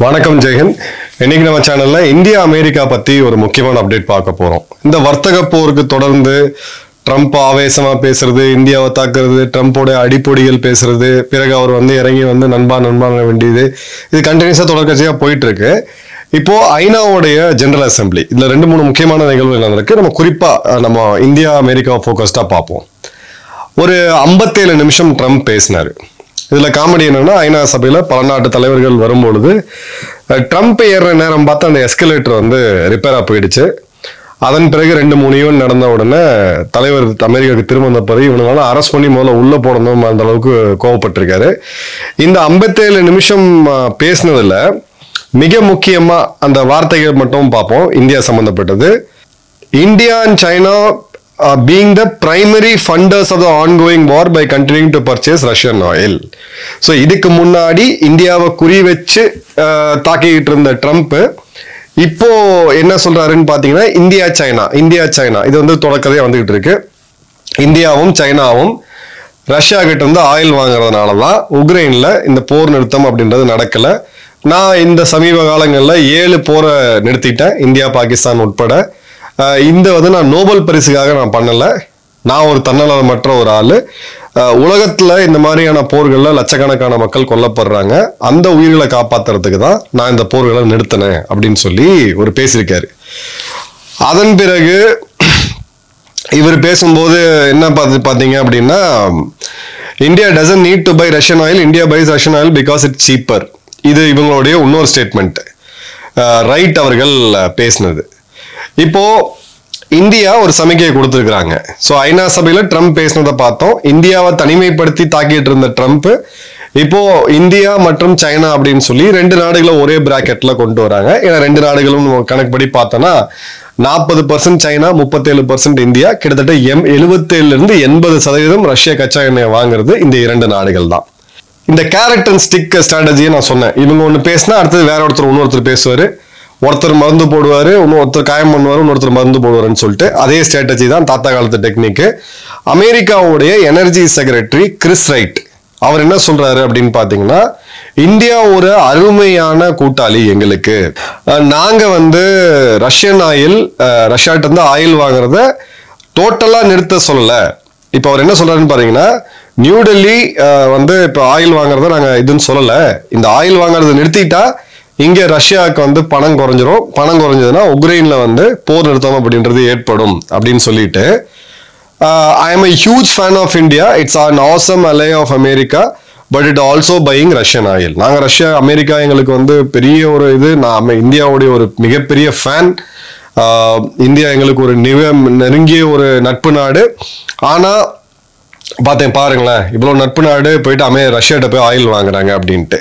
வணக்கம் ஜெயஹிந்த். இன்னைக்கு நம்ம சேனல்ல இந்தியா அமெரிக்கா பத்தி ஒரு முக்கியமான அப்டேட் பார்க்க போறோம். இந்த வர்த்தக போருக்கு தொடர்ந்து ட்ரம்ப் ஆவேசமா பேசுறது, இந்தியாவை தாக்குறது, ட்ரம்ப்போட அடிப்பொடிகள் பேசுறது, பிறகு அவர் இறங்கி நண்பா வேண்டியது, இது கண்டினியூஸா தொடர்கட்சியா போயிட்டு இருக்கு. இப்போ ஐநாவுடைய ஜெனரல் அசம்பிளி இதுல 2-3 முக்கியமான நிகழ்வுகள் நடந்திருக்கு. நம்ம குறிப்பா நம்ம இந்தியா அமெரிக்கா போக்கஸ்டா பார்ப்போம். ஒரு 57 நிமிஷம் ட்ரம்ப் பேசினாரு. இதுல காமெடி என்னன்னா, ஐநா சபையில பல நாட்டு தலைவர்கள் வரும்பொழுது ட்ரம்ப் ஏறுற நேரம் பார்த்து அந்த எஸ்கலேட்டர் ரிப்பேரா போயிடுச்சு. அதன் பிறகு 2-3 ஈவென்ட் நடந்த உடனே தலைவர் அமெரிக்காவுக்கு திரும்ப வந்த பிறகு இவனால அரெஸ்ட் பண்ணி முதல்ல உள்ள போடணும் அந்த அளவுக்கு கோவப்பட்டிருக்காரு. இந்த 57 நிமிஷம் பேசினதுல மிக முக்கியமா அந்த வார்த்தைகள் மட்டும் பார்ப்போம். இந்தியா சம்பந்தப்பட்டது. India and China being the primary funders of the ongoing war by continuing to purchase Russian oil. So இதுக்கு முன்னாடி இந்தியாவை குறி வச்சு தாக்கிட்டு இருந்த ட்ரம்ப் இப்போ என்ன சொல்றாருன்னு பாத்தீங்கன்னா, இந்தியா சைனா இது தொடக்கதே வந்துகிட்டு இருக்கு. இந்தியாவும் சைனாவும் ரஷ்யா கிட்ட இருந்து ஆயில் வாங்குறதுனாலதான் உக்ரைன்ல இந்த போர் நிறுத்தம் அப்படின்றது நடக்கல. நான் இந்த சமீப காலங்கள்ல 7 போரை நிறுத்திட்டேன், இந்தியா பாகிஸ்தான் உட்பட. இந்த நான் நோபல் பரிசுக்காக நான் பண்ணல. நான் ஒரு தன்னலமற்ற ஒரு ஆளு. உலகத்துல இந்த மாதிரியான போர்கள்ல லட்சக்கணக்கான மக்கள் கொல்லப்படுறாங்க. அந்த உயிர்களை காப்பாத்துறதுக்கு தான் நான் இந்த போர்களை நிறுத்தினேன் அப்படின்னு சொல்லி ஒரு பேசியிருக்காரு. அதன் பிறகு இவர் பேசும்போது என்ன பாத்தீங்க அப்படின்னா, India doesn't need to buy Russian oil, India buys Russian oil because it's cheaper. இது இவங்களுடைய இன்னொரு ஸ்டேட்மெண்ட். ரைட் அவர்கள் பேசினது. இப்போ இந்தியா ஒரு சமிக்கையை கொடுத்திருக்கிறாங்க. சோ ஐநா சபையில ட்ரம்ப் பேசினதை பார்த்தோம். இந்தியாவை தனிமைப்படுத்தி தாக்கிட்டு இருந்த ட்ரம்ப் இப்போ இந்தியா மற்றும் சைனா அப்படின்னு சொல்லி 2 நாடுகளை ஒரே பிராக்கெட்ல கொண்டு வராங்க. ஏன்னா 2 நாடுகளும் கணக்குப்படி பார்த்தோம்னா 40% சைனா, 37% இந்தியா, கிட்டத்தட்ட 77-80% ரஷ்யா கச்சா எண்ணெயை வாங்குறது இந்த 2 நாடுகள் தான். இந்த கேரட் அண்ட் ஸ்டிக் ஸ்ட்ராட்டஜியை நான் சொன்னேன். இவங்க ஒண்ணு பேசினா அடுத்தது வேற இன்னொருத்தர் பேசுவாரு. ஒருத்தர் மருந்து போடுவாரு, ஒருத்தர் காயம் பண்ணுவாரு, இன்னொருத்தர் மருந்து போடுவாருன்னு சொல்லிட்டு அதே ஸ்ட்ராட்டஜி தான் தாத்தா காலத்து டெக்னிக். அமெரிக்காவுடைய எனர்ஜி செக்ரட்டரி கிறிஸ் ரைட் அவர் என்ன சொல்றாரு அப்படின்னு பாத்தீங்கன்னா, இந்தியா ஒரு அருமையான கூட்டாளி எங்களுக்கு. நாங்க ரஷ்யன் ஆயில், ரஷ்யாட்ட இருந்து ஆயில் வாங்குறத டோட்டலா நிறுத்த சொல்லல. இப்ப அவர் என்ன சொல்றாருன்னு பாத்தீங்கன்னா, நியூ டெல்லி இப்ப ஆயில் வாங்குறத நாங்க இதுன்னு சொல்லல. இந்த ஆயில் வாங்குறத நிறுத்திட்டா இங்க ரஷ்யாவுக்கு பணம் குறைஞ்சிரும். பணம் குறைஞ்சதுன்னா உக்ரைன்ல போர் நிறுத்தம் அப்படின்றது ஏற்படும் அப்படின்னு சொல்லிட்டு, I am a huge fan of India. It's an awesome ally of America, but it also buying Russian oil. நாங்க ரஷ்யா அமெரிக்கா எங்களுக்கு பெரிய ஒரு இது. நான் இந்தியாவுடைய ஒரு மிகப்பெரிய ஃபேன். இந்தியா எங்களுக்கு ஒரு நெருங்கிய ஒரு நட்பு நாடு. ஆனா பாருங்களேன், இவ்வளவு நட்பு நாடு போயிட்டு ரஷ்யாட்ட போய் ஆயில் வாங்குறாங்க அப்படின்ட்டு.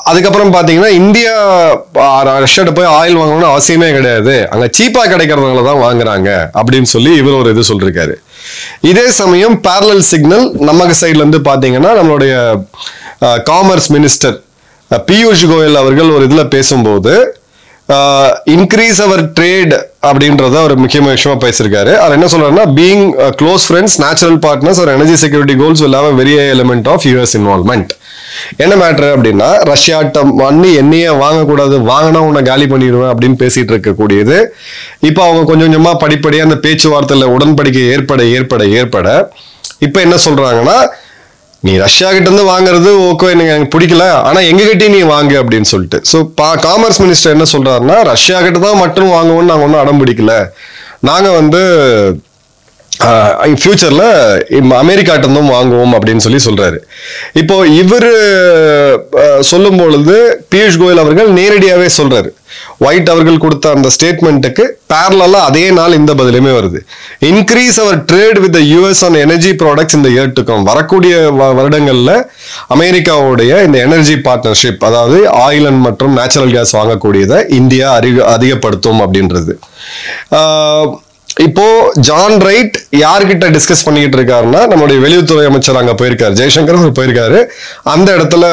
அதுக்கப்புறம் பாத்தீங்கன்னா, இந்தியா ரஷ்யாட்ட போய் ஆயில் வாங்கணும்னு அவசியமே கிடையாது, அங்க சீப்பா கிடைக்கிறதுனாலதான் வாங்குறாங்க அப்படின்னு சொல்லி இவர் ஒரு இது சொல்லிருக்காரு. இதே சமயம் பேரலல் சிக்னல் நமக்கு சைட்ல இருந்து பாத்தீங்கன்னா, நம்மளுடைய காமர்ஸ் மினிஸ்டர் பியூஷ் கோயல் அவர்கள் ஒரு இதுல பேசும்போது இன்க்ரீஸ் அவர் ட்ரேட் அப்படின்றத ஒரு முக்கியமான விஷயமா பேசியிருக்காரு. அவர் என்ன சொல்றாருன்னா, being close friends, natural partners are energy security goals will have a very high element of US involvement. என்ன மேட்டர் அப்படின்னா, ரஷ்யாட்ட எண்ணெயே வாங்கக்கூடாது, வாங்கினா உன்னை காலி பண்ணிடுவேன் அப்படின்னு பேசிட்டு இருக்கக்கூடியது. இப்போ அவங்க கொஞ்சம் கொஞ்சமா படிப்படியா அந்த பேச்சுவார்த்தையில உடன்படிக்கை ஏற்பட இப்ப என்ன சொல்றாங்கன்னா, நீ ரஷ்யா கிட்ட இருந்து வாங்குறது ஓகே, எனக்கு பிடிக்கல, ஆனா எங்க கிட்டே நீ வாங்கு அப்படின்னு சொல்லிட்டு. சோ காமர்ஸ் மினிஸ்டர் என்ன சொல்றாருன்னா, ரஷ்யா கிட்ட தான் மட்டும் வாங்குவோம்னு நாங்க ஒன்னும் அடம் பிடிக்கல, நாங்க ஃபியூச்சர்ல அமெரிக்காட்ட இருந்தும் வாங்குவோம் அப்படின்னு சொல்றாரு. இப்போ இவரு சொல்லும் பொழுது பியூஷ் கோயல் அவர்கள் நேரடியாவே சொல்றாரு. ஒயிட் அவர்கள் கொடுத்த அந்த ஸ்டேட்மெண்ட்டுக்கு பேரலா அதே நாள் இந்த பதிலுமே வருது. Increase our trade with US on energy products இந்த இயர் டு கம். வரக்கூடிய வருடங்கள்ல அமெரிக்காவுடைய இந்த எனர்ஜி பார்ட்னர்ஷிப், அதாவது ஆயில் மற்றும் நேச்சுரல் கேஸ் வாங்கக்கூடியதை இந்தியா அதிகப்படுத்தும் அப்படின்றது. இப்போ ஜான் ரைட் யார்கிட்ட டிஸ்கஸ் பண்ணிக்கிட்டு இருக்காருன்னா, நம்மளுடைய வெளியுறவுத்துறை அமைச்சர் அங்க போயிருக்காரு, ஜெய்சங்கர் அவர் போயிருக்காரு. அந்த இடத்துல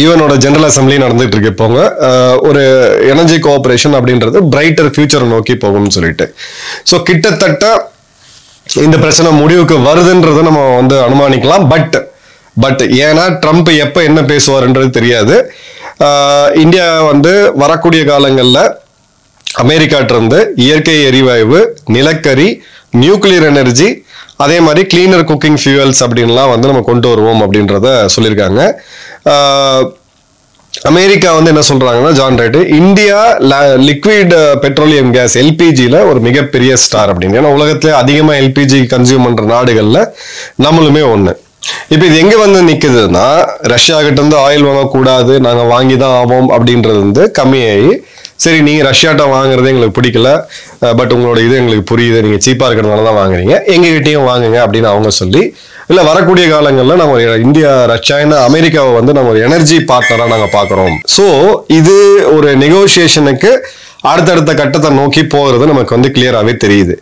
யூஎனோட ஜெனரல் அசம்பிளி நடந்துட்டு இருக்கு. போங்க ஒரு எனர்ஜி கோஆபரேஷன் அப்படின்றது பிரைட்டர் ஃபியூச்சரை நோக்கி போகும்னு சொல்லிட்டு. ஸோ கிட்டத்தட்ட இந்த பிரச்சனை முடிவுக்கு வருதுன்றதை நம்ம அனுமானிக்கலாம். பட் ஏன்னா ட்ரம்ப் எப்ப என்ன பேசுவாருன்றது தெரியாது. இந்தியா வந்து வரக்கூடிய காலங்களில் அமெரிக்காட்டிருந்து இயற்கை எரிவாயு, நிலக்கரி, நியூக்ளியர் எனர்ஜி, அதே மாதிரி கிளீனர் குக்கிங் ஃபியூவல்ஸ் அப்படின்லாம் வந்து நம்ம கொண்டு வருவோம் அப்படின்றத சொல்லியிருக்காங்க. அமெரிக்கா வந்து என்ன சொல்றாங்கன்னா, John right, India liquid petroleum gas எல்பிஜியில் ஒரு மிகப்பெரிய ஸ்டார் அப்படின்னு. ஏன்னா உலகத்திலே அதிகமாக எல்பிஜி கன்சியூம் பண்ற நாடுகளில் நம்மளுமே ஒன்று. இப்போ இது எங்கே வந்து நிற்குதுன்னா, ரஷ்யா கிட்ட இருந்து ஆயில் வாங்கக்கூடாது, நாங்கள் வாங்கி தான் ஆவோம் அப்படின்றது வந்து கம்மியாகி, சரி நீங்கள் ரஷ்யாட்ட வாங்குறது எங்களுக்கு பிடிக்கல, பட் உங்களோட இது எங்களுக்கு புரியுது, நீங்கள் சீப்பாக இருக்கிறதுனால தான் வாங்குறீங்க, எங்ககிட்டயும் வாங்குங்க அப்படின்னு அவங்க சொல்லி, இல்லை வரக்கூடிய காலங்களில் நம்ம இந்தியா, சைனா, அமெரிக்காவை வந்து நம்ம ஒரு எனர்ஜி பார்ட்னராக நாங்கள் பார்க்குறோம். ஸோ இது ஒரு நெகோசியேஷனுக்கு அடுத்தடுத்த கட்டத்தை நோக்கி போகிறது நமக்கு வந்து கிளியராகவே தெரியுது.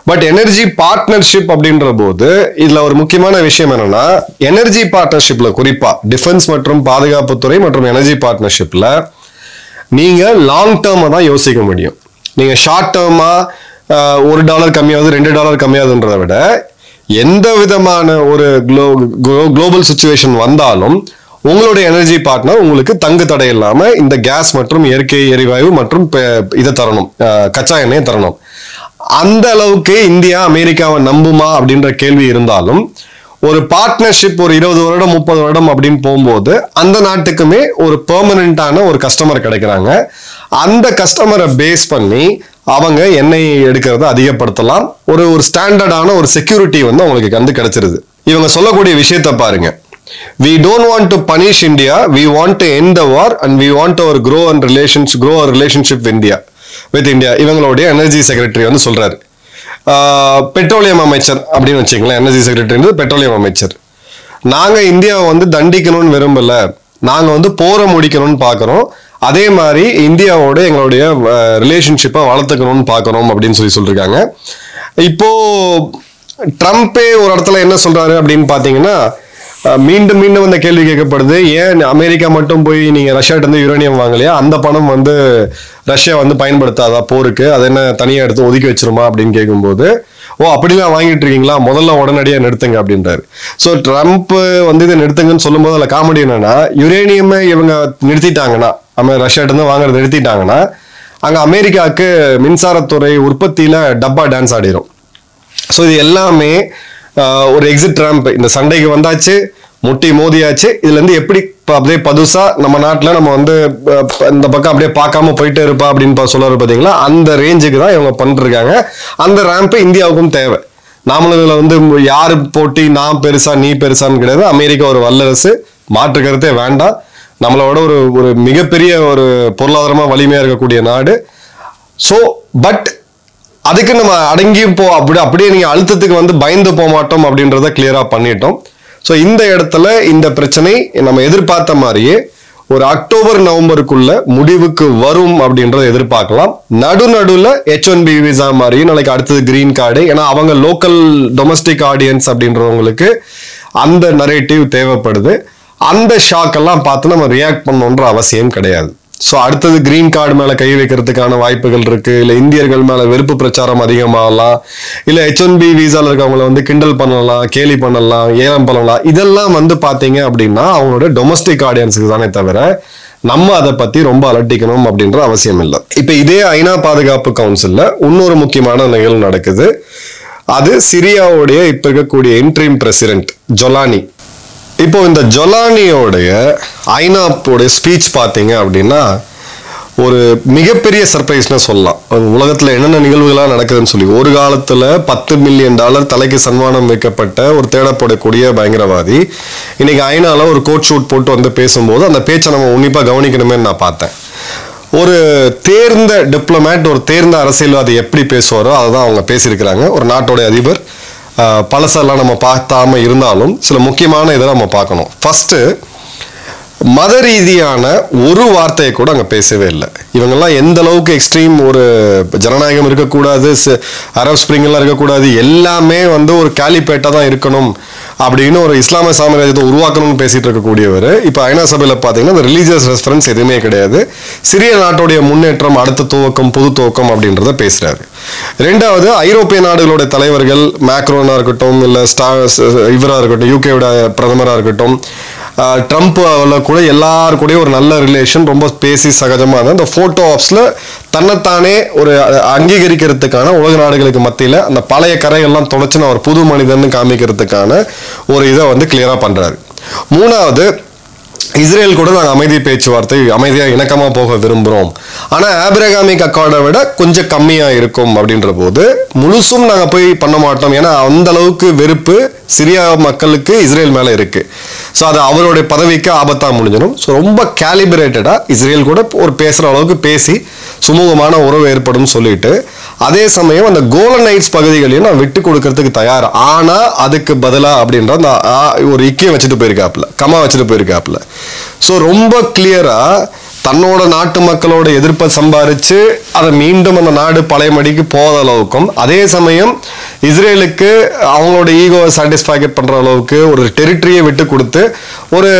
பட் எனர்ஜி பார்ட்னர்ஷிப் அப்படின்ற போது இதில் ஒரு முக்கியமான விஷயம் என்னன்னா, எனர்ஜி பார்ட்னர்ஷிப்ல குறிப்பாக டிஃபென்ஸ் மற்றும் பாதுகாப்புத்துறை மற்றும் எனர்ஜி பார்ட்னர்ஷிப்ல நீங்க லாங் டேர்மா தான் யோசிக்க முடியும். நீங்க ஷார்ட் டேர்மா $1 கம்மியாவது $2 கம்மியாதுன்றதை விட எந்த விதமான ஒரு குளோபல் சுச்சுவேஷன் வந்தாலும் உங்களுடைய எனர்ஜி பார்ட்னர் உங்களுக்கு தங்கு தடை இல்லாம இந்த கேஸ் மற்றும் இயற்கை எரிவாயு மற்றும் இதை தரணும், கச்சா எண்ணெயை தரணும். அந்த அளவுக்கு இந்தியா அமெரிக்காவை நம்புமா அப்படின்ற கேள்வி இருந்தாலும், ஒரு பார்ட்னர்ஷிப் ஒரு 20 வருடம் 30 வருடம் அப்படின்னு போகும்போது அந்த நாட்டுக்குமே ஒரு பெர்மனண்டான ஒரு கஸ்டமர் கிடைக்கிறாங்க. அந்த கஸ்டமரை பேஸ் பண்ணி அவங்க எண்ணெய் எடுக்கிறத அதிகப்படுத்தலாம். ஒரு ஸ்டாண்டர்டான ஒரு செக்யூரிட்டி வந்து அவங்களுக்கு வந்து கிடைச்சிருது. இவங்க சொல்லக்கூடிய விஷயத்த பாருங்க. We don't want to punish India. We want to end the war and we want our grow our relationship with India. இவங்களுடைய எனர்ஜி செக்ரட்டரி வந்து சொல்றாரு. பெட்ரோலியம் அமைச்சர் அப்படின்னு வச்சுக்கலாம். எனர்ஜி செக்ரட்டரி பெட்ரோலியம் அமைச்சர். நாங்க இந்தியாவை வந்து தண்டிக்கணும்னு விரும்பல, நாங்க வந்து போரை முடிக்கணும்னு பாக்குறோம். அதே மாதிரி இந்தியாவோட எங்களுடைய ரிலேஷன்ஷிப்பை வளர்த்துக்கணும்னு பாக்குறோம் அப்படின்னு சொல்லியிருக்காங்க. இப்போ ட்ரம்ப்பே ஒரு இடத்துல என்ன சொல்றாரு அப்படின்னு பாத்தீங்கன்னா, மீண்டும் மீண்டும் அந்த கேள்வி கேட்கப்படுது, ஏன் அமெரிக்கா மட்டும் போய் நீங்க ரஷ்யாட்ட இருந்து யுரேனியம் வாங்கலையா, அந்த பணம் வந்து ரஷ்யா வந்து பயன்படுத்தாதா போருக்கு, அதை என்ன தனியா எடுத்து ஒதுக்கி வச்சிருமா அப்படின்னு கேட்கும்போது, ஓ அப்படிலாம் வாங்கிட்டு இருக்கீங்களா, முதல்ல உடனடியா நிறுத்துங்க அப்படின்றாரு. ஸோ ட்ரம்ப் வந்து இதை நிறுத்துங்கன்னு சொல்லும்போது அதில் காமெடி என்னன்னா, யுரேனியமை இவங்க நிறுத்திட்டாங்கன்னா, ரஷ்யாட்ட இருந்து வாங்குறத நிறுத்திட்டாங்கன்னா அங்க அமெரிக்காவுக்கு மின்சாரத்துறை உற்பத்தியில டப்பா டான்ஸ் ஆடிரும். ஸோ இது எல்லாமே ஒரு எக்ஸிட் ட்ரம்ப். இந்த சண்டைக்கு வந்தாச்சு, முட்டி மோதியாச்சு, இதுல இருந்து எப்படி அப்படியே பதுசா நம்ம நாட்டில் நம்ம வந்து இந்த பக்கம் அப்படியே பார்க்காம போயிட்டே இருப்பா அப்படின்னு சொல்றாரு பாத்தீங்களா, அந்த ரேஞ்சுக்கு தான் இவங்க பண்ணிருக்காங்க. அந்த ரேம்ப் இந்தியாவுக்கும் தேவை. நாமளும் இதுல வந்து யாரு போட்டி, நான் பெருசா நீ பெருசான்னு கிடையாது. அமெரிக்கா ஒரு வல்லரசு, மாற்று கருத்தே வேண்டாம். நம்மளோட ஒரு மிகப்பெரிய ஒரு பொருளாதாரமா வலிமையா இருக்கக்கூடிய நாடு. ஸோ பட் அதுக்கு நம்ம அடங்கியும் அப்படியே நீங்க அழுத்தத்துக்கு வந்து பயந்து போக மாட்டோம் அப்படின்றத கிளியரா பண்ணிட்டோம். ஸோ இந்த இடத்துல இந்த பிரச்சனை நம்ம எதிர்பார்த்த மாதிரியே ஒரு அக்டோபர் நவம்பருக்குள்ள முடிவுக்கு வரும் அப்படின்றத எதிர்பார்க்கலாம். நடுநடுல H1B விசா மாதிரி நாளைக்கு அடுத்தது கிரீன் கார்டு, ஏன்னா அவங்க லோக்கல் டொமஸ்டிக் ஆடியன்ஸ் அப்படின்றவங்களுக்கு அந்த நரேட்டிவ் தேவைப்படுது. அந்த ஷாக் எல்லாம் பார்த்து நம்ம ரியாக்ட் பண்ணணுன்ற அவசியம் கிடையாது. ஸோ அடுத்தது கிரீன் கார்டு மேல கை வைக்கிறதுக்கான வாய்ப்புகள் இருக்கு. இல்லை இந்தியர்கள் மேல வெறுப்பு பிரச்சாரம் அதிகமாகலாம், இல்லை H1B விசால இருக்கவங்களை வந்து கிண்டல் பண்ணலாம், கேலி பண்ணலாம், ஏலம் பண்ணலாம். இதெல்லாம் வந்து பாத்தீங்க அப்படின்னா அவங்களோட டொமஸ்டிக் ஆடியன்ஸுக்கு தானே தவிர நம்ம அதை பத்தி ரொம்ப அலட்டிக்கணும் அப்படின்ற அவசியம் இல்லை. இப்ப இதே ஐநா பாதுகாப்பு கவுன்சில்ல இன்னொரு முக்கியமான நிகழ்வு நடக்குது. அது சிரியாவுடைய இப்ப இருக்கக்கூடிய இன்ட்ரீம் பிரசிடென்ட் ஜொலானி. இப்போ இந்த ஜொலானியோடைய ஐநாப்போடைய ஸ்பீச் பார்த்தீங்க அப்படின்னா ஒரு மிகப்பெரிய சர்ப்ரைஸ்னு சொல்லலாம். உலகத்தில் என்னென்ன நிகழ்வுகளாக நடக்குதுன்னு சொல்லி, ஒரு காலத்தில் $10 மில்லியன் தலைக்கு சன்மானம் வைக்கப்பட்ட ஒரு தேடப்படக்கூடிய பயங்கரவாதி இன்னைக்கு ஐநால ஒரு கோட் ஷூட் போட்டு வந்து பேசும்போது அந்த பேச்சை நம்ம உன்னிப்பாக கவனிக்கணுமே நான் பார்த்தேன். ஒரு தேர்ந்த டிப்ளமேட், ஒரு தேர்ந்த அரசியல்வாதி எப்படி பேசுவாரோ அதை தான் அவங்க பேசியிருக்கிறாங்க. ஒரு நாட்டோடைய அதிபர். பழசெல்லாம் நம்ம பார்த்தாம இருந்தாலும் சில முக்கியமான இதை நம்ம பார்க்கணும். ஃபர்ஸ்ட், மத ரீதியான ஒரு வார்த்தையை கூட அங்கே பேசவே இல்லை. இவங்கெல்லாம் எந்த அளவுக்கு எக்ஸ்ட்ரீம், ஒரு ஜனநாயகம் இருக்கக்கூடாது, அரப் ஸ்பிரிங் எல்லாம் இருக்கக்கூடாது, எல்லாமே வந்து ஒரு கேலிபேட்டா தான் இருக்கணும் அப்படின்னு ஒரு இஸ்லாமிய சாம்ராஜ்யத்தை உருவாக்கணும்னு பேசிட்டு இருக்கக்கூடியவர் இப்போ ஐநா சபையில் பார்த்தீங்கன்னா அந்த ரிலீஜியஸ் ரெஃபரன்ஸ் எதுவுமே கிடையாது. சிறிய நாட்டுடைய முன்னேற்றம், அடுத்த துவக்கம், புது துவக்கம் அப்படின்றத பேசுறாரு. ரெண்டாவது, ஐரோப்பிய நாடுகளுடைய தலைவர்கள், மேக்ரோனா இருக்கட்டும், இல்லை இவராக இருக்கட்டும், யூகேவோட பிரதமராக இருக்கட்டும், ட்ரம்ப் கூட எல்லாரு கூடயும் ஒரு நல்ல ரிலேஷன், ரொம்ப பேசி சகஜமாக அந்த ஃபோட்டோ ஆப்ஸில் தன்னைத்தானே ஒரு அங்கீகரிக்கிறதுக்கான உலக நாடுகளுக்கு மத்தியில் அந்த பழைய கரைகள்லாம் தொடச்சு நான் ஒரு புது மனிதன் காமிக்கிறதுக்கான ஒரு இதை வந்து கிளியராக பண்ணுறாரு. மூணாவது, இஸ்ரேல் கூட நாங்கள் அமைதி பேச்சுவார்த்தை அமைதியாக இணக்கமாக போக விரும்புகிறோம், ஆனால் ஆபிரகாமிக் அக்கார்டை விட கொஞ்சம் கம்மியாக இருக்கும் அப்படின்ற போது முழுசும் நாங்கள் போய் பண்ண மாட்டோம். ஏன்னா அந்த அளவுக்கு வெறுப்பு சிரியா மக்களுக்கு இஸ்ரேல் மேலே இருக்குது. ஸோ அது அவருடைய பதவிக்கு ஆபத்தாக முடிஞ்சிடும். ஸோ ரொம்ப கேலிபரேட்டடாக இஸ்ரேல் கூட ஒரு பேசுகிற அளவுக்கு பேசி சுமூகமான உறவு ஏற்படும் சொல்லிட்டு, அதே சமயம் அந்த கோலன் ஹைட்ஸ் பகுதிகளையும் நான் விட்டு கொடுக்கறதுக்கு தயார், ஆனால் அதுக்கு பதிலாக அப்படின்ற அந்த ஒரு இக்கியம் வச்சுட்டு போயிருக்காப்புல, கமா வச்சுட்டு போயிருக்காப்புல. ஸோ ரொம்ப கிளியராக தன்னோட நாட்டு மக்களோட எதிர்ப்பை சம்பாரிச்சு அதை மீண்டும் அந்த நாடு பழைய மடிக்கு போகாத அளவுக்கும், அதே சமயம் இஸ்ரேலுக்கு அவங்களோட ஈகோவை சாட்டிஸ்ஃபை பண்ற அளவுக்கு ஒரு டெரிட்டரியை விட்டு கொடுத்து ஒரு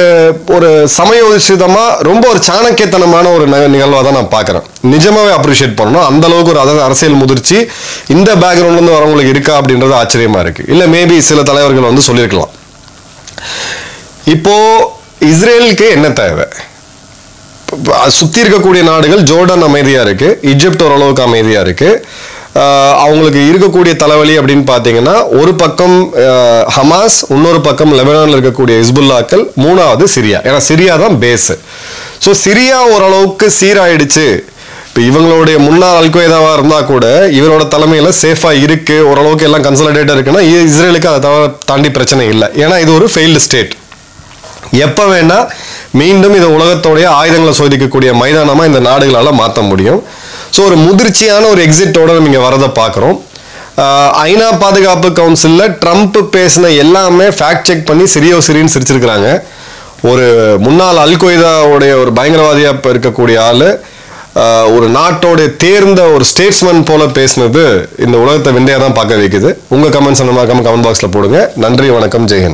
ஒரு சமயோசிதமாக ரொம்ப ஒரு சாணக்கியத்தனமான ஒரு நிகழ்வாக தான் நான் பார்க்குறேன். நிஜமாவே அப்ரிஷியேட் பண்ணணும். அந்த அளவுக்கு ஒரு அரசியல் முதிர்ச்சி இந்த பேக்ரவுண்ட்லேருந்து வரவங்களுக்கு இருக்கா அப்படின்றது ஆச்சரியமா இருக்கு. இல்லை மேபி சில தலைவர்கள் வந்து சொல்லியிருக்கலாம். இப்போ இஸ்ரேலுக்கு என்ன தேவை? சுற்றி இருக்கக்கூடிய நாடுகள், ஜோர்டான் அமைதியாக இருக்கு, ஈஜிப்ட் ஓரளவுக்கு அமைதியாக இருக்கு. அவங்களுக்கு இருக்கக்கூடிய தலைவலி அப்படின்னு பார்த்தீங்கன்னா ஒரு பக்கம் ஹமாஸ், இன்னொரு பக்கம் லெபனானில் இருக்கக்கூடிய ஹிஸ்புல்லாக்கள், மூணாவது சிரியா. ஏன்னா சிரியா தான் பேஸு. ஸோ சிரியா ஓரளவுக்கு சீராயிடுச்சு. இப்போ இவங்களுடைய முன்னாள் அல்கொய்தாவாக இருந்தால் கூட இவரோட தலைமையில் சேஃபாக இருக்கு, ஓரளவுக்கு எல்லாம் கன்சல்டேட்டாக இருக்குன்னா இஸ்ரேலுக்கு அதை தாண்டி பிரச்சனை இல்லை. ஏன்னா இது ஒரு ஃபெயில்டு ஸ்டேட். எப்போ வேணா மீண்டும் இதை உலகத்தோடைய ஆயுதங்களை சோதிக்கக்கூடிய மைதானமாக இந்த நாடுகளால் மாற்ற முடியும். ஸோ ஒரு முதிர்ச்சியான ஒரு எக்ஸிட்டோட நம்ம இங்கே வரதை பார்க்குறோம். ஐநா பாதுகாப்பு கவுன்சிலில் ட்ரம்ப் பேசின எல்லாமே ஃபேக்ட் செக் பண்ணி சிரின்னு சிரிச்சிருக்கிறாங்க. ஒரு முன்னாள் அல்கொய்தாவுடைய ஒரு பயங்கரவாதியாக இருக்கக்கூடிய ஆள் ஒரு நாட்டோடைய தேர்ந்த ஒரு ஸ்டேட்ஸ்மேன் போல பேசினது இந்த உலகத்தை விந்தையாக தான் பார்க்க வைக்குது. உங்கள் கமெண்ட்ஸ் அந்த மாதிரி கமெண்ட் பாக்ஸில் போடுங்க. நன்றி, வணக்கம், ஜெயஹிந்த்.